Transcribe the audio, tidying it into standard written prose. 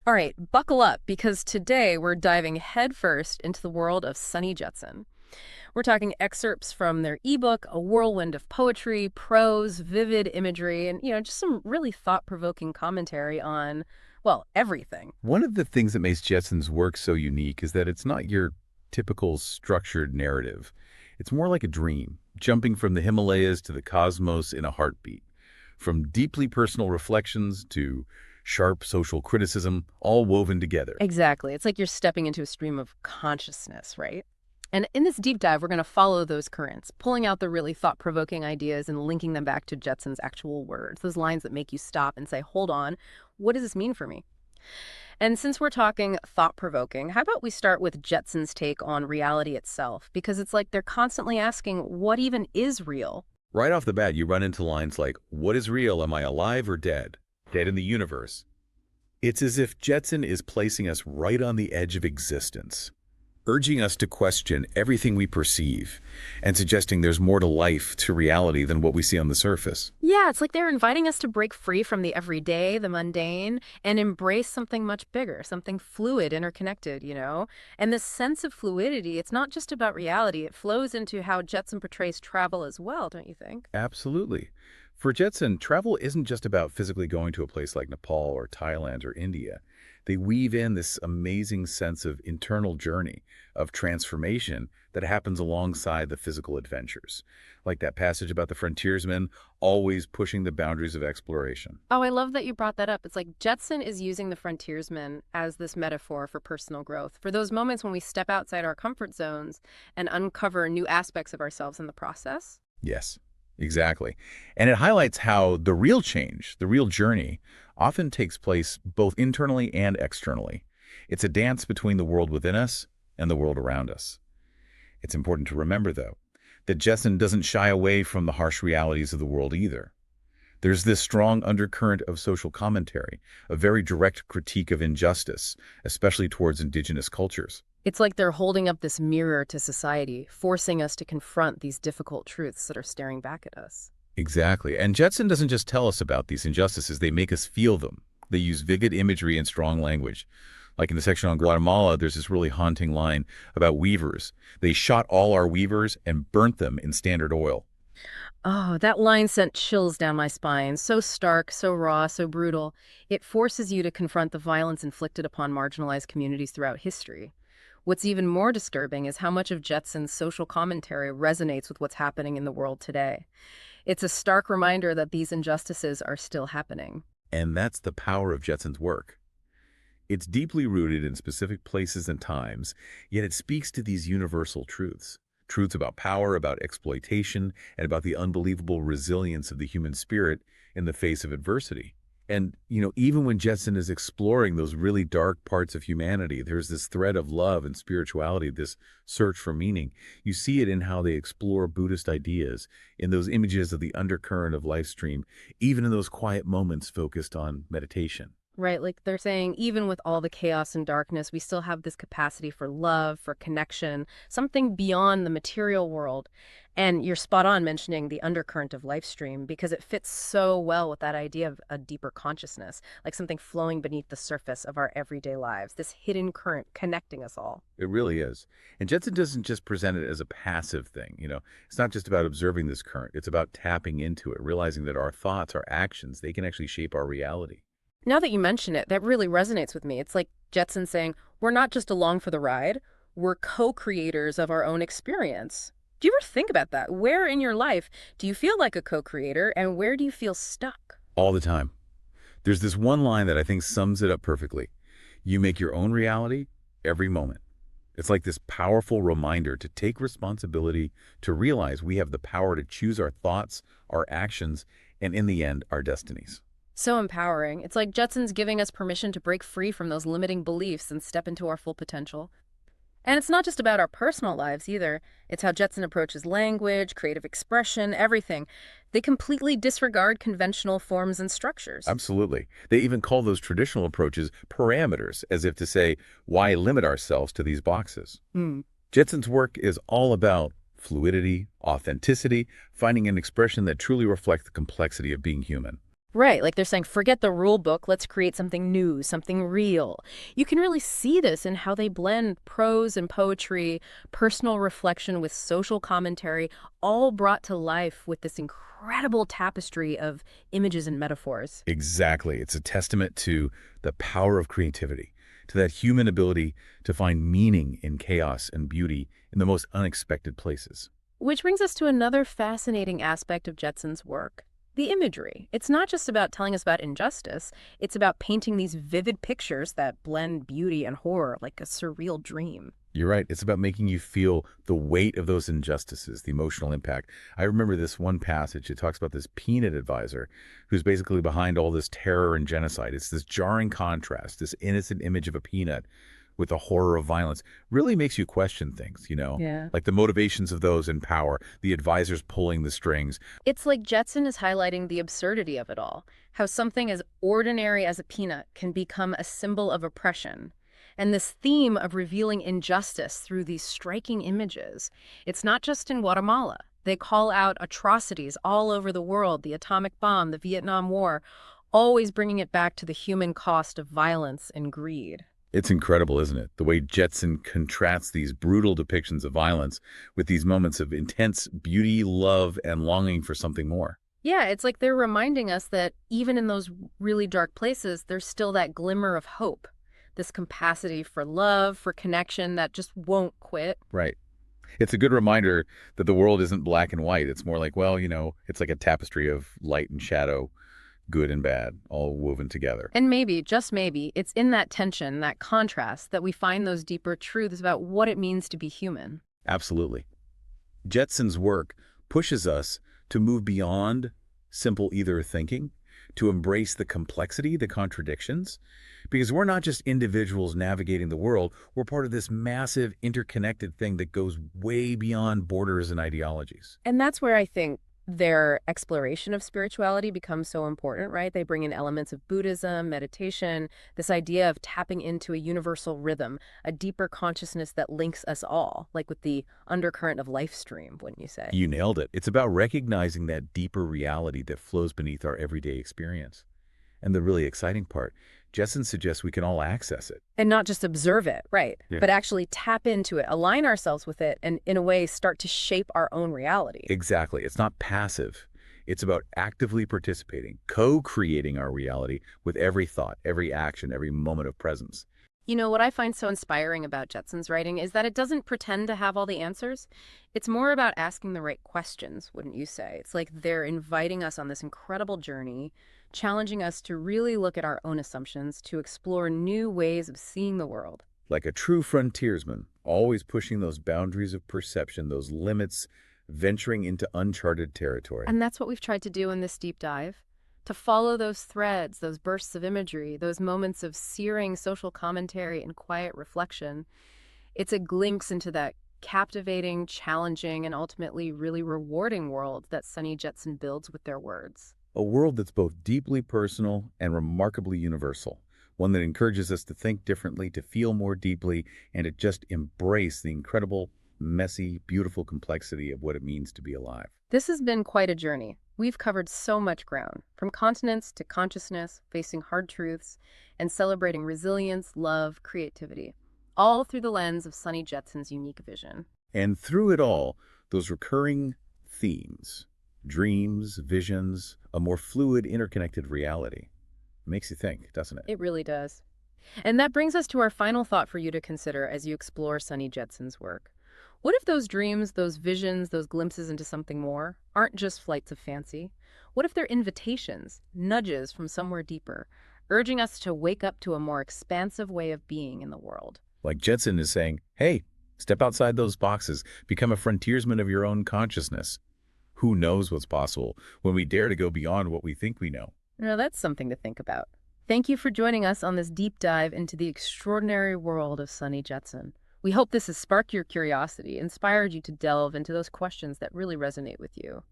All right, buckle up because today we're diving headfirst into the world of Sunny Jetsun. We're talking excerpts from their ebook, a whirlwind of poetry, prose, vivid imagery, and, just some really thought-provoking commentary on, well, everything. One of the things that makes Jetson's work so unique is that it's not your typical structured narrative. It's more like a dream, jumping from the Himalayas to the cosmos in a heartbeat. From deeply personal reflections to sharp social criticism, all woven together. Exactly. It's like you're stepping into a stream of consciousness, right? And in this deep dive, we're going to follow those currents, pulling out the really thought-provoking ideas and linking them back to Jetson's actual words, those lines that make you stop and say, hold on, what does this mean for me? And since we're talking thought-provoking, how about we start with Jetson's take on reality itself? Because it's like they're constantly asking, what even is real? Right off the bat, you run into lines like, what is real? Am I alive or dead? Dead in the universe. It's as if Jetson is placing us right on the edge of existence, urging us to question everything we perceive and suggesting there's more to life, to reality, than what we see on the surface. Yeah, it's like they're inviting us to break free from the everyday, the mundane, and embrace something much bigger, something fluid, interconnected. And this sense of fluidity, it's not just about reality. It flows into how Jetson portrays travel as well, don't you think? Absolutely. For Jetson, travel isn't just about physically going to a place like Nepal or Thailand or India. They weave in this amazing sense of internal journey, of transformation that happens alongside the physical adventures. Like that passage about the frontiersman always pushing the boundaries of exploration. Oh, I love that you brought that up. It's like Jetson is using the frontiersman as this metaphor for personal growth, for those moments when we step outside our comfort zones and uncover new aspects of ourselves in the process. Yes, exactly. And it highlights how the real change, the real journey, often takes place both internally and externally. It's a dance between the world within us and the world around us. It's important to remember, though, that Jetson doesn't shy away from the harsh realities of the world either. There's this strong undercurrent of social commentary, a very direct critique of injustice, especially towards indigenous cultures. It's like they're holding up this mirror to society, forcing us to confront these difficult truths that are staring back at us. Exactly. And Jetson doesn't just tell us about these injustices, they make us feel them. They use vivid imagery and strong language. Like in the section on Guatemala, there's this really haunting line about weavers. They shot all our weavers and burnt them in Standard Oil. Oh, that line sent chills down my spine. So stark, so raw, so brutal. It forces you to confront the violence inflicted upon marginalized communities throughout history. What's even more disturbing is how much of Jetson's social commentary resonates with what's happening in the world today. It's a stark reminder that these injustices are still happening. And that's the power of Jetson's work. It's deeply rooted in specific places and times, yet it speaks to these universal truths. Truths about power, about exploitation, and about the unbelievable resilience of the human spirit in the face of adversity. And, even when Jetson is exploring those really dark parts of humanity, there's this thread of love and spirituality, this search for meaning. You see it in how they explore Buddhist ideas, in those images of the undercurrent of life stream, even in those quiet moments focused on meditation. Right, like they're saying, even with all the chaos and darkness, we still have this capacity for love, for connection, something beyond the material world. And you're spot on mentioning the undercurrent of life stream because it fits so well with that idea of a deeper consciousness, like something flowing beneath the surface of our everyday lives, this hidden current connecting us all. It really is. And Jetson doesn't just present it as a passive thing. It's not just about observing this current. It's about tapping into it, realizing that our thoughts, our actions, they can actually shape our reality. Now that you mention it, that really resonates with me. It's like Jetson saying, we're not just along for the ride, we're co-creators of our own experience. Do you ever think about that? Where in your life do you feel like a co-creator and where do you feel stuck? All the time. There's this one line that I think sums it up perfectly. You make your own reality every moment. It's like this powerful reminder to take responsibility, to realize we have the power to choose our thoughts, our actions, and in the end, our destinies. So empowering. It's like Jetson's giving us permission to break free from those limiting beliefs and step into our full potential. And it's not just about our personal lives either. It's how Jetson approaches language, creative expression, everything. They completely disregard conventional forms and structures. Absolutely. They even call those traditional approaches parameters, as if to say, why limit ourselves to these boxes? Hmm. Jetson's work is all about fluidity, authenticity, finding an expression that truly reflects the complexity of being human. Right, like they're saying, forget the rule book, let's create something new, something real. You can really see this in how they blend prose and poetry, personal reflection with social commentary, all brought to life with this incredible tapestry of images and metaphors. Exactly. It's a testament to the power of creativity, to that human ability to find meaning in chaos and beauty in the most unexpected places. Which brings us to another fascinating aspect of Jetson's work, the imagery. It's not just about telling us about injustice, it's about painting these vivid pictures that blend beauty and horror like a surreal dream. You're right. It's about making you feel the weight of those injustices, the emotional impact. I remember this one passage. It talks about this peanut advisor who's basically behind all this terror and genocide. It's this jarring contrast, this innocent image of a peanut with the horror of violence. Really makes you question things, Yeah. like the motivations of those in power, the advisors pulling the strings. It's like Jetson is highlighting the absurdity of it all, how something as ordinary as a peanut can become a symbol of oppression. And this theme of revealing injustice through these striking images, it's not just in Guatemala. They call out atrocities all over the world, the atomic bomb, the Vietnam War, always bringing it back to the human cost of violence and greed. It's incredible, isn't it? The way Jetson contrasts these brutal depictions of violence with these moments of intense beauty, love, and longing for something more. Yeah, it's like they're reminding us that even in those really dark places, there's still that glimmer of hope, this capacity for love, for connection that just won't quit. Right. It's a good reminder that the world isn't black and white. It's more like, well, it's like a tapestry of light and shadow, good and bad, all woven together. And maybe, just maybe, it's in that tension, that contrast, that we find those deeper truths about what it means to be human. Absolutely. Jetson's work pushes us to move beyond simple either thinking, to embrace the complexity, the contradictions, because we're not just individuals navigating the world, we're part of this massive interconnected thing that goes way beyond borders and ideologies. And that's where I think their exploration of spirituality becomes so important, right? They bring in elements of Buddhism, meditation, this idea of tapping into a universal rhythm, a deeper consciousness that links us all, like with the undercurrent of life stream, wouldn't you say? You nailed it. It's about recognizing that deeper reality that flows beneath our everyday experience. And the really exciting part, Jetson suggests we can all access it. And not just observe it, right? Yeah. But actually tap into it, align ourselves with it, and in a way start to shape our own reality. Exactly. It's not passive. It's about actively participating, co-creating our reality with every thought, every action, every moment of presence. You know, what I find so inspiring about Jetson's writing is that it doesn't pretend to have all the answers. It's more about asking the right questions, wouldn't you say? It's like they're inviting us on this incredible journey, challenging us to really look at our own assumptions, to explore new ways of seeing the world. Like a true frontiersman, always pushing those boundaries of perception, those limits, venturing into uncharted territory. And that's what we've tried to do in this deep dive. To follow those threads, those bursts of imagery, those moments of searing social commentary and quiet reflection. It's a glimpse into that captivating, challenging, and ultimately really rewarding world that Sunny Jetsun builds with their words. A world that's both deeply personal and remarkably universal. One that encourages us to think differently, to feel more deeply, and to just embrace the incredible, messy, beautiful complexity of what it means to be alive. This has been quite a journey. We've covered so much ground, from continents to consciousness, facing hard truths, and celebrating resilience, love, creativity, all through the lens of Sunny Jetsun's unique vision. And through it all, those recurring themes, dreams, visions, a more fluid, interconnected reality. Makes you think, doesn't it? It really does. And that brings us to our final thought for you to consider as you explore Sunny Jetsun's work. What if those dreams, those visions, those glimpses into something more aren't just flights of fancy? What if they're invitations, nudges from somewhere deeper, urging us to wake up to a more expansive way of being in the world? Like Jetson is saying, hey, step outside those boxes, become a frontiersman of your own consciousness. Who knows what's possible when we dare to go beyond what we think we know? Now, that's something to think about. Thank you for joining us on this deep dive into the extraordinary world of Sunny Jetsun. We hope this has sparked your curiosity, inspired you to delve into those questions that really resonate with you.